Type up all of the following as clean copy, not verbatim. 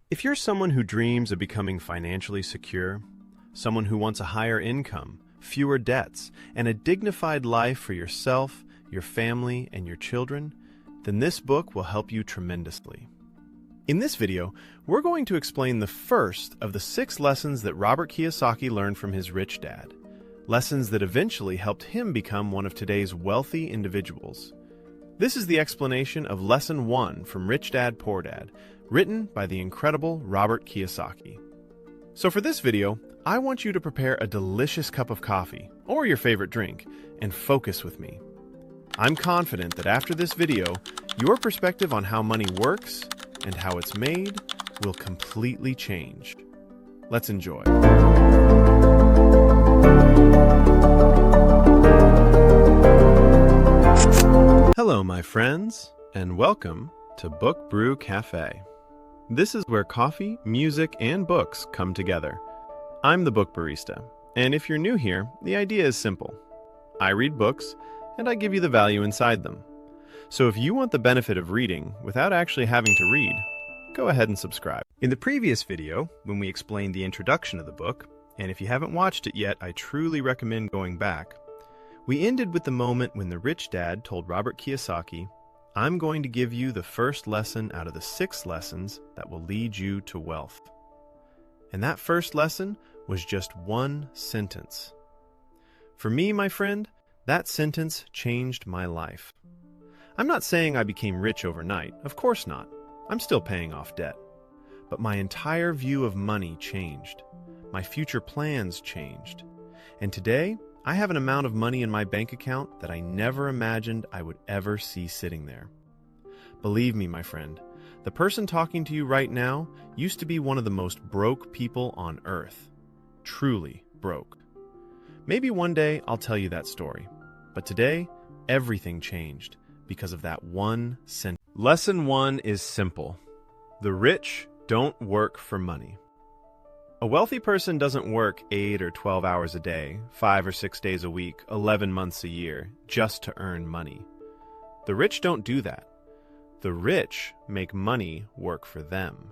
If you're someone who dreams of becoming financially secure, someone who wants a higher income, fewer debts, and a dignified life for yourself, your family, and your children, then this book will help you tremendously. In this video, we're going to explain the first of the 6 lessons that Robert Kiyosaki learned from his rich dad, lessons that eventually helped him become one of today's wealthy individuals. This is the explanation of Lesson 1 from Rich Dad, Poor Dad, written by the incredible Robert Kiyosaki. So for this video, I want you to prepare a delicious cup of coffee, or your favorite drink, and focus with me. I'm confident that after this video, your perspective on how money works and how it's made will completely change. Let's enjoy. Hello, my friends, and welcome to Book Brew Cafe. This is where coffee, music, and books come together. I'm the book barista, and if you're new here, the idea is simple. I read books, and I give you the value inside them. So if you want the benefit of reading without actually having to read, go ahead and subscribe. In the previous video, when we explained the introduction of the book, and if you haven't watched it yet, I truly recommend going back, we ended with the moment when the rich dad told Robert Kiyosaki, "I'm going to give you the first lesson out of the 6 lessons that will lead you to wealth." And that first lesson was just one sentence. For me, my friend, that sentence changed my life. I'm not saying I became rich overnight, of course not. I'm still paying off debt. But my entire view of money changed. My future plans changed. And today, I have an amount of money in my bank account that I never imagined I would ever see sitting there. Believe me, my friend, the person talking to you right now used to be one of the most broke people on earth. Truly broke. Maybe one day I'll tell you that story. But today, everything changed because of that one sentence. Lesson 1 is simple. The rich don't work for money. A wealthy person doesn't work 8 or 12 hours a day, 5 or 6 days a week, 11 months a year, just to earn money. The rich don't do that. The rich make money work for them.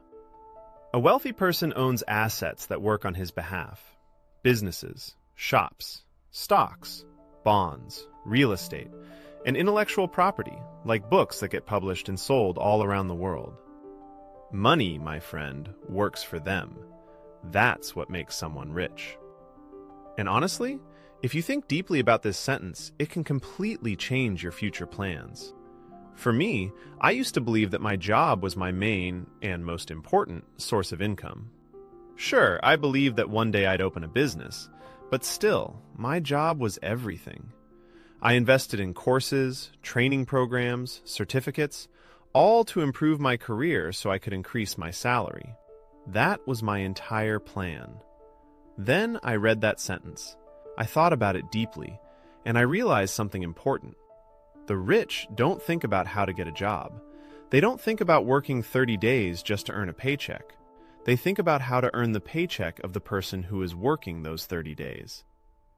A wealthy person owns assets that work on his behalf. Businesses, shops, stocks, bonds, real estate, and intellectual property, like books that get published and sold all around the world. Money, my friend, works for them. That's what makes someone rich. And honestly, if you think deeply about this sentence, it can completely change your future plans. For me, I used to believe that my job was my main, and most important, source of income. Sure, I believed that one day I'd open a business, but still, my job was everything. I invested in courses, training programs, certificates, all to improve my career so I could increase my salary. That was my entire plan. Then I read that sentence. I thought about it deeply, and I realized something important. The rich don't think about how to get a job. They don't think about working 30 days just to earn a paycheck. They think about how to earn the paycheck of the person who is working those 30 days.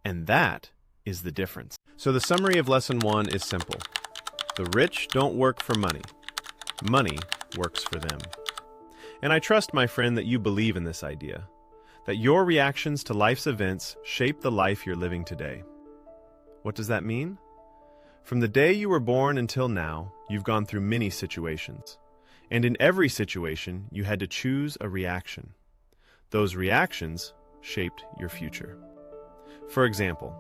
And that is the difference. So the summary of Lesson 1 is simple. The rich don't work for money. Money works for them. And I trust, my friend, that you believe in this idea, that your reactions to life's events shape the life you're living today. What does that mean? From the day you were born until now, you've gone through many situations. And in every situation, you had to choose a reaction. Those reactions shaped your future. For example,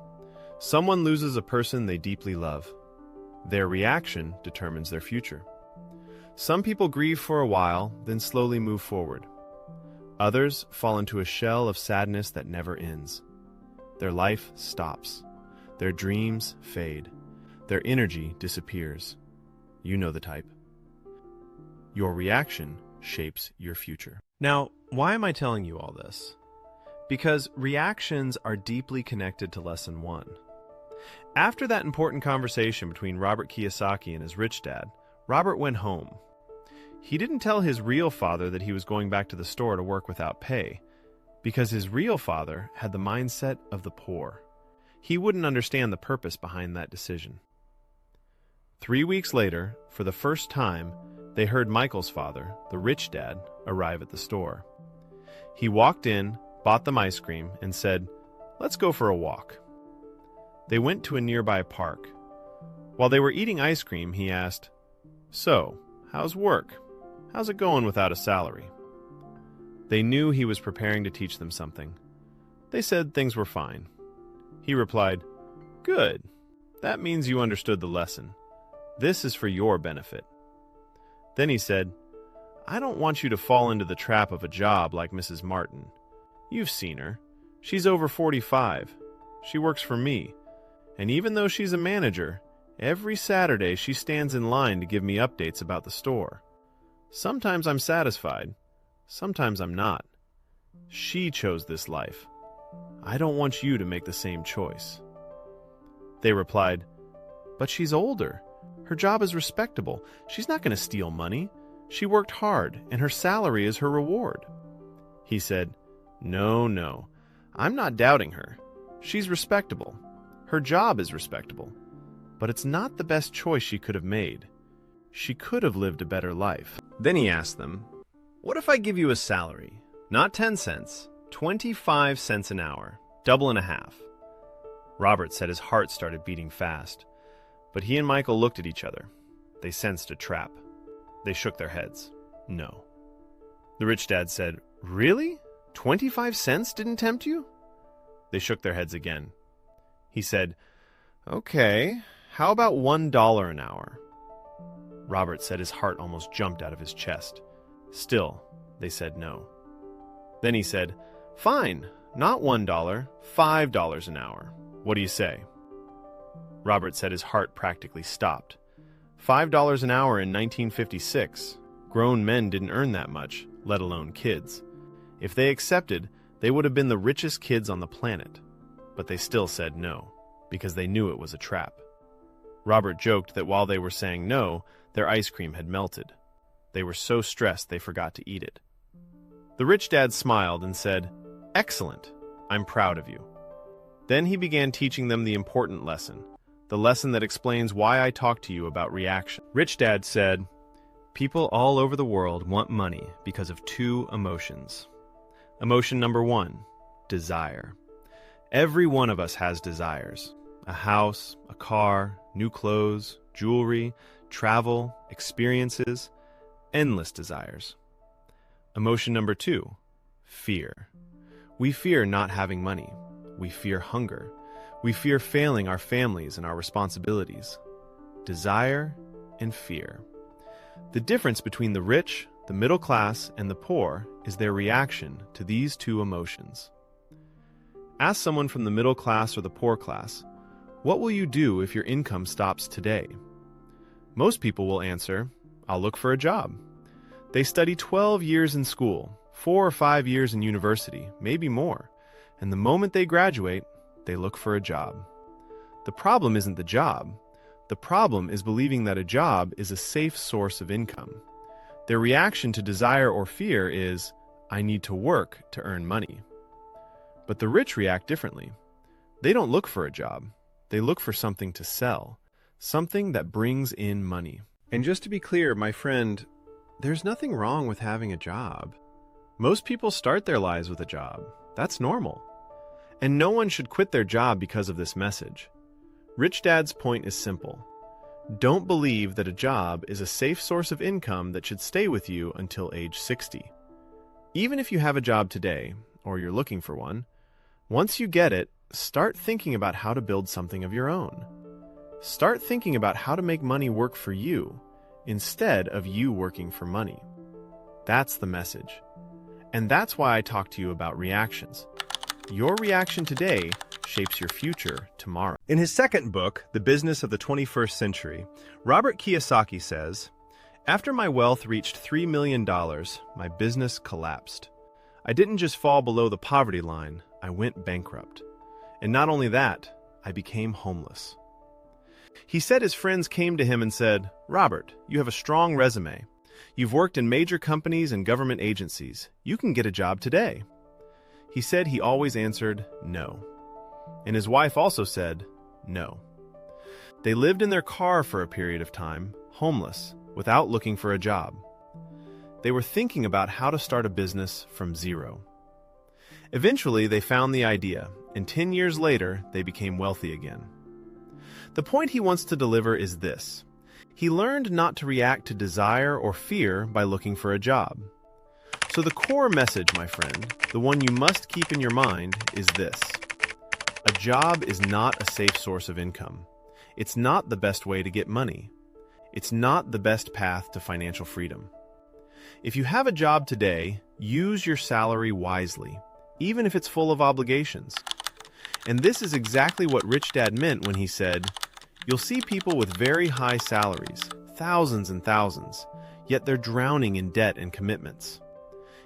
someone loses a person they deeply love. Their reaction determines their future. Some people grieve for a while, then slowly move forward. Others fall into a shell of sadness that never ends. Their life stops. Their dreams fade. Their energy disappears. You know the type. Your reaction shapes your future. Now, why am I telling you all this? Because reactions are deeply connected to Lesson 1. After that important conversation between Robert Kiyosaki and his rich dad, Robert went home. He didn't tell his real father that he was going back to the store to work without pay, because his real father had the mindset of the poor. He wouldn't understand the purpose behind that decision. 3 weeks later, for the first time, they heard Michael's father, the rich dad, arrive at the store. He walked in, bought them ice cream, and said, "Let's go for a walk." They went to a nearby park. While they were eating ice cream, he asked, "So, how's work? How's it going without a salary?" They knew he was preparing to teach them something. They said things were fine. He replied, "Good. That means you understood the lesson. This is for your benefit." Then he said, "I don't want you to fall into the trap of a job like Mrs. Martin. You've seen her. She's over 45. She works for me. And even though she's a manager, every Saturday she stands in line to give me updates about the store. Sometimes I'm satisfied. Sometimes I'm not. She chose this life. I don't want you to make the same choice." They replied, "But she's older. Her job is respectable. She's not going to steal money. She worked hard, and her salary is her reward." He said, No. I'm not doubting her. She's respectable. Her job is respectable. But it's not the best choice she could have made. She could have lived a better life." Then he asked them, "What if I give you a salary? Not 10 cents, 25 cents an hour, double and a half." Robert said his heart started beating fast. But he and Michael looked at each other. They sensed a trap. They shook their heads. No. The rich dad said, "Really? 25 cents didn't tempt you?" They shook their heads again. He said, "Okay, how about $1 an hour?" Robert said his heart almost jumped out of his chest. Still, they said no. Then he said, "Fine, not $1, $5 an hour. What do you say?" Robert said his heart practically stopped. $5 an hour in 1956. Grown men didn't earn that much, let alone kids. If they accepted, they would have been the richest kids on the planet. But they still said no, because they knew it was a trap. Robert joked that while they were saying no, their ice cream had melted. They were so stressed they forgot to eat it. The rich dad smiled and said, "Excellent. I'm proud of you." Then he began teaching them the important lesson, the lesson that explains why I talk to you about reaction. Rich Dad said, "People all over the world want money because of two emotions. Emotion number one, desire. Every one of us has desires. A house, a car, new clothes, jewelry, travel, experiences, endless desires. Emotion number two, fear. We fear not having money. We fear hunger. We fear failing our families and our responsibilities. Desire and fear. The difference between the rich, the middle class, and the poor is their reaction to these two emotions. Ask someone from the middle class or the poor class, what will you do if your income stops today? Most people will answer, I'll look for a job. They study 12 years in school, 4 or 5 years in university, maybe more, and the moment they graduate, they look for a job. The problem isn't the job. The problem is believing that a job is a safe source of income. Their reaction to desire or fear is, I need to work to earn money. But the rich react differently. They don't look for a job. They look for something to sell, something that brings in money. And just to be clear, my friend, there's nothing wrong with having a job. Most people start their lives with a job. That's normal. And no one should quit their job because of this message. Rich Dad's point is simple. Don't believe that a job is a safe source of income that should stay with you until age 60. Even if you have a job today, or you're looking for one, once you get it, start thinking about how to build something of your own. Start thinking about how to make money work for you, instead of you working for money. That's the message. And that's why I talk to you about reactions. Your reaction today shapes your future tomorrow. In his second book, The Business of the 21st Century, Robert Kiyosaki says, after my wealth reached $3 million, my business collapsed. I didn't just fall below the poverty line, I went bankrupt. And not only that, I became homeless. He said his friends came to him and said, Robert, you have a strong resume. You've worked in major companies and government agencies. You can get a job today. He said he always answered no. And his wife also said no. They lived in their car for a period of time, homeless, without looking for a job. They were thinking about how to start a business from zero. Eventually, they found the idea, and 10 years later, they became wealthy again. The point he wants to deliver is this. He learned not to react to desire or fear by looking for a job. So the core message, my friend, the one you must keep in your mind, is this. A job is not a safe source of income. It's not the best way to get money. It's not the best path to financial freedom. If you have a job today, use your salary wisely, even if it's full of obligations. And this is exactly what Rich Dad meant when he said, "You'll see people with very high salaries, thousands and thousands, yet they're drowning in debt and commitments."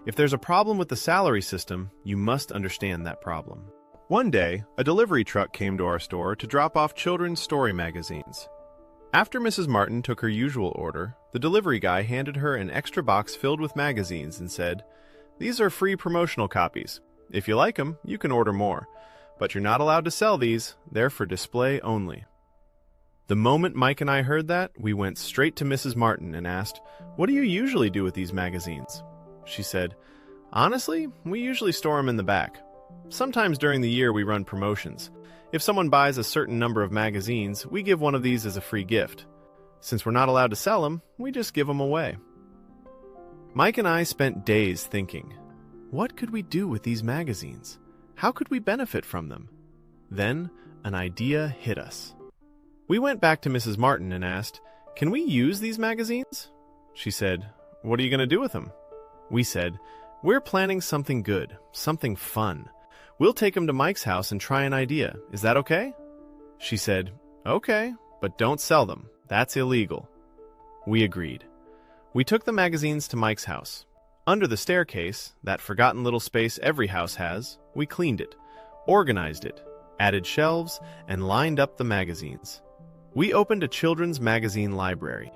If there's a problem with the salary system, you must understand that problem. One day, a delivery truck came to our store to drop off children's story magazines. After Mrs. Martin took her usual order, the delivery guy handed her an extra box filled with magazines and said, "These are free promotional copies. If you like them, you can order more. But you're not allowed to sell these. They're for display only." The moment Mike and I heard that, we went straight to Mrs. Martin and asked, "What do you usually do with these magazines?" She said, "Honestly, we usually store them in the back. Sometimes during the year we run promotions. If someone buys a certain number of magazines, we give one of these as a free gift. Since we're not allowed to sell them, we just give them away." Mike and I spent days thinking, what could we do with these magazines? How could we benefit from them? Then, an idea hit us. We went back to Mrs. Martin and asked, "Can we use these magazines?" She said, "What are you going to do with them?" We said, "We're planning something good, something fun. We'll take them to Mike's house and try an idea. Is that okay?" She said, "Okay, but don't sell them. That's illegal." We agreed. We took the magazines to Mike's house. Under the staircase, that forgotten little space every house has, we cleaned it, organized it, added shelves, and lined up the magazines. We opened a children's magazine library.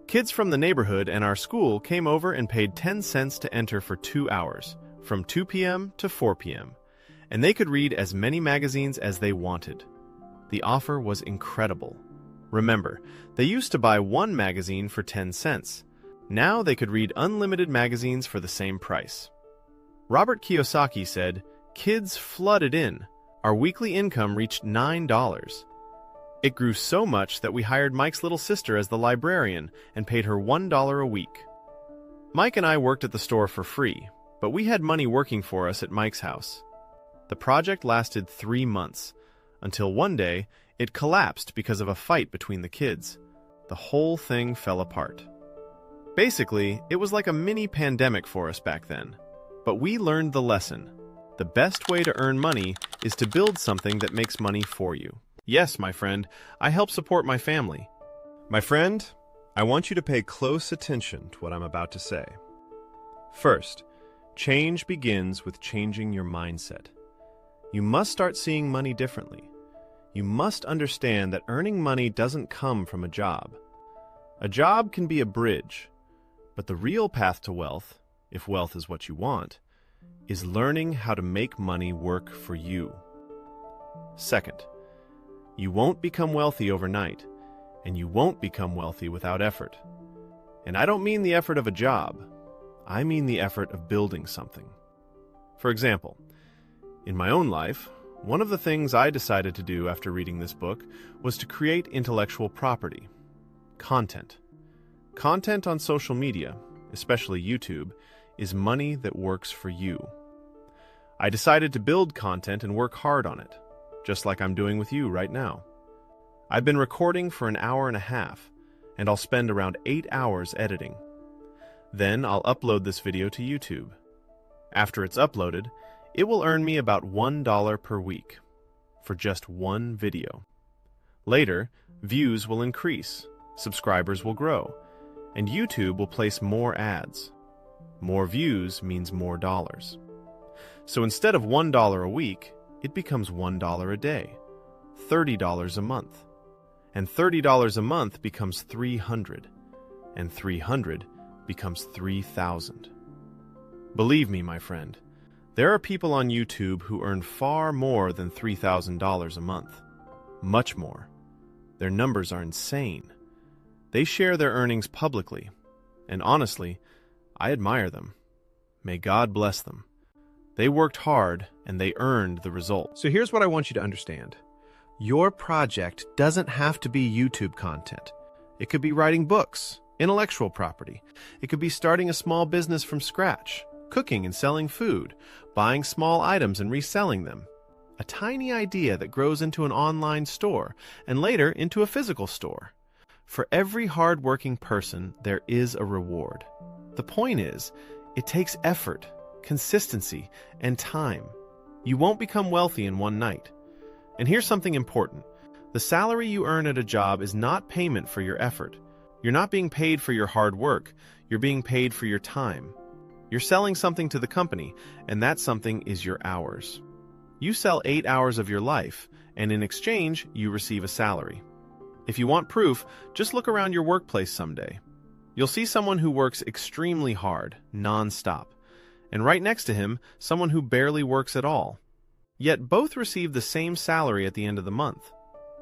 Kids from the neighborhood and our school came over and paid 10 cents to enter for 2 hours, from 2 p.m. to 4 p.m., and they could read as many magazines as they wanted. The offer was incredible. Remember, they used to buy one magazine for 10 cents. Now they could read unlimited magazines for the same price. Robert Kiyosaki said, "Kids flooded in. Our weekly income reached $9. It grew so much that we hired Mike's little sister as the librarian and paid her $1 a week. Mike and I worked at the store for free, but we had money working for us at Mike's house. The project lasted 3 months, until one day it collapsed because of a fight between the kids. The whole thing fell apart. Basically, it was like a mini pandemic for us back then. But we learned the lesson. The best way to earn money is to build something that makes money for you. Yes, my friend, I help support my family. My friend, I want you to pay close attention to what I'm about to say. First, change begins with changing your mindset. You must start seeing money differently. You must understand that earning money doesn't come from a job. A job can be a bridge, but the real path to wealth, if wealth is what you want, is learning how to make money work for you. Second, you won't become wealthy overnight, and you won't become wealthy without effort. And I don't mean the effort of a job. I mean the effort of building something. For example, in my own life, one of the things I decided to do after reading this book was to create intellectual property, content. Content on social media, especially YouTube, is money that works for you. I decided to build content and work hard on it, just like I'm doing with you right now. I've been recording for an hour and a half, and I'll spend around 8 hours editing. Then I'll upload this video to YouTube. After it's uploaded, it will earn me about $1 per week for just one video. Later, views will increase, subscribers will grow, and YouTube will place more ads. More views means more dollars. So instead of $1 a week, it becomes $1 a day, $30 a month. And $30 a month becomes $300, and $300 becomes $3,000. Believe me, my friend, there are people on YouTube who earn far more than $3,000 a month. Much more. Their numbers are insane. They share their earnings publicly, and honestly, I admire them. May God bless them. They worked hard, and they earned the result. So here's what I want you to understand. Your project doesn't have to be YouTube content. It could be writing books, intellectual property. It could be starting a small business from scratch, cooking and selling food, buying small items and reselling them. A tiny idea that grows into an online store, and later into a physical store. For every hard-working person, there is a reward. The point is, it takes effort, consistency, and time. You won't become wealthy in one night. And here's something important. The salary you earn at a job is not payment for your effort. You're not being paid for your hard work. You're being paid for your time. You're selling something to the company, and that something is your hours. You sell 8 hours of your life, and in exchange, you receive a salary. If you want proof, just look around your workplace someday. You'll see someone who works extremely hard, non-stop, and right next to him, someone who barely works at all. Yet both receive the same salary at the end of the month.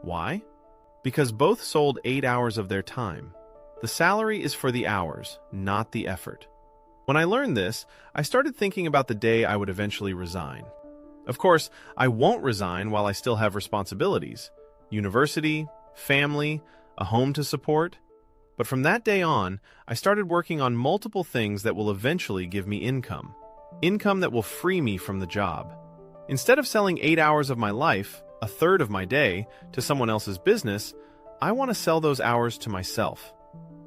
Why? Because both sold 8 hours of their time. The salary is for the hours, not the effort. When I learned this, I started thinking about the day I would eventually resign. Of course, I won't resign while I still have responsibilities. University, family, a home to support. But from that day on, I started working on multiple things that will eventually give me income. Income that will free me from the job. Instead of selling 8 hours of my life, a third of my day, to someone else's business, I want to sell those hours to myself.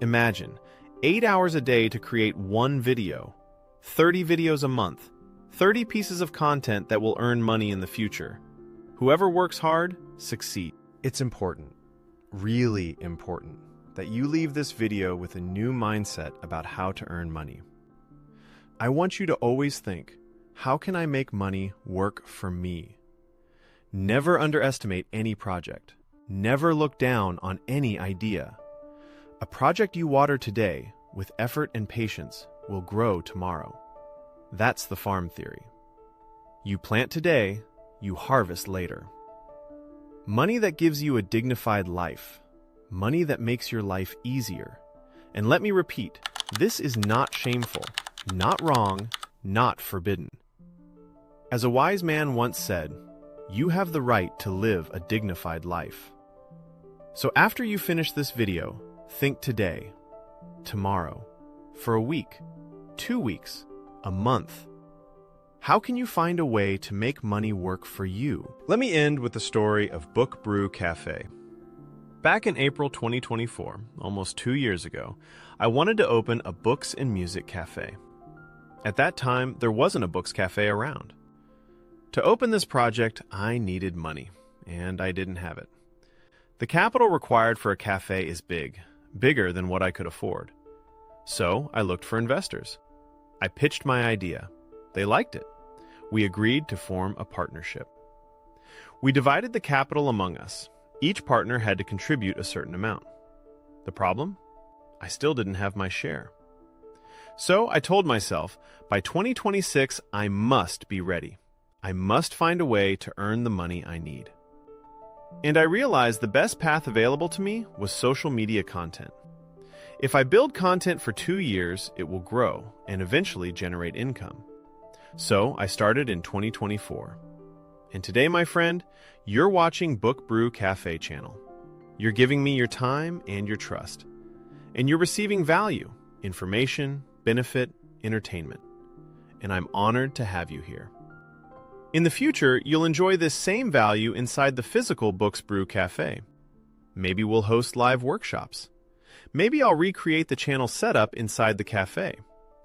Imagine, 8 hours a day to create one video, 30 videos a month, 30 pieces of content that will earn money in the future. Whoever works hard, succeeds. It's important, really important, that you leave this video with a new mindset about how to earn money. I want you to always think, how can I make money work for me? Never underestimate any project. Never look down on any idea. A project you water today, with effort and patience, will grow tomorrow. That's the farm theory. You plant today, you harvest later. Money that gives you a dignified life. Money that makes your life easier. And let me repeat, this is not shameful, not wrong, not forbidden. As a wise man once said, you have the right to live a dignified life. So after you finish this video, think today, tomorrow, for a week, 2 weeks, a month. How can you find a way to make money work for you? Let me end with the story of Book Brew Cafe. Back in April 2024, almost 2 years ago, I wanted to open a books and music cafe. At that time, there wasn't a books cafe around. To open this project, I needed money, and I didn't have it. The capital required for a cafe is big, bigger than what I could afford. So I looked for investors. I pitched my idea. They liked it. We agreed to form a partnership. We divided the capital among us. Each partner had to contribute a certain amount. The problem? I still didn't have my share. So I told myself, by 2026, I must be ready. I must find a way to earn the money I need. And I realized the best path available to me was social media content. If I build content for 2 years, it will grow and eventually generate income. So I started in 2024. And today, my friend, you're watching Book Brew Cafe channel. You're giving me your time and your trust. And you're receiving value, information, benefit, entertainment. And I'm honored to have you here. In the future, you'll enjoy this same value inside the physical Books Brew Cafe. Maybe we'll host live workshops. Maybe I'll recreate the channel setup inside the cafe.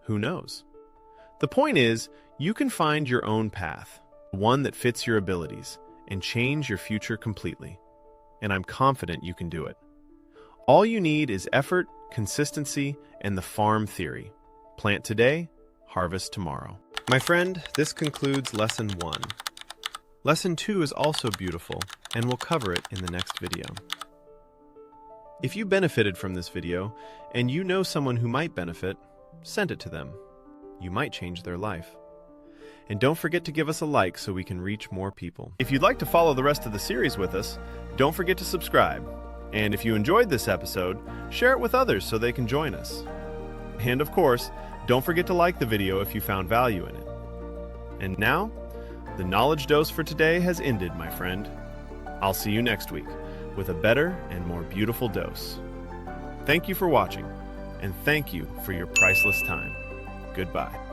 Who knows? The point is, you can find your own path, one that fits your abilities, and change your future completely. And I'm confident you can do it. All you need is effort, consistency, and the farm theory. Plant today, harvest tomorrow. My friend, this concludes Lesson 1. Lesson 2 is also beautiful, and we'll cover it in the next video. If you benefited from this video, and you know someone who might benefit, send it to them. You might change their life. And don't forget to give us a like so we can reach more people. If you'd like to follow the rest of the series with us, don't forget to subscribe. And if you enjoyed this episode, share it with others so they can join us. And of course, don't forget to like the video if you found value in it. And now, the knowledge dose for today has ended, my friend. I'll see you next week with a better and more beautiful dose. Thank you for watching, and thank you for your priceless time. Goodbye.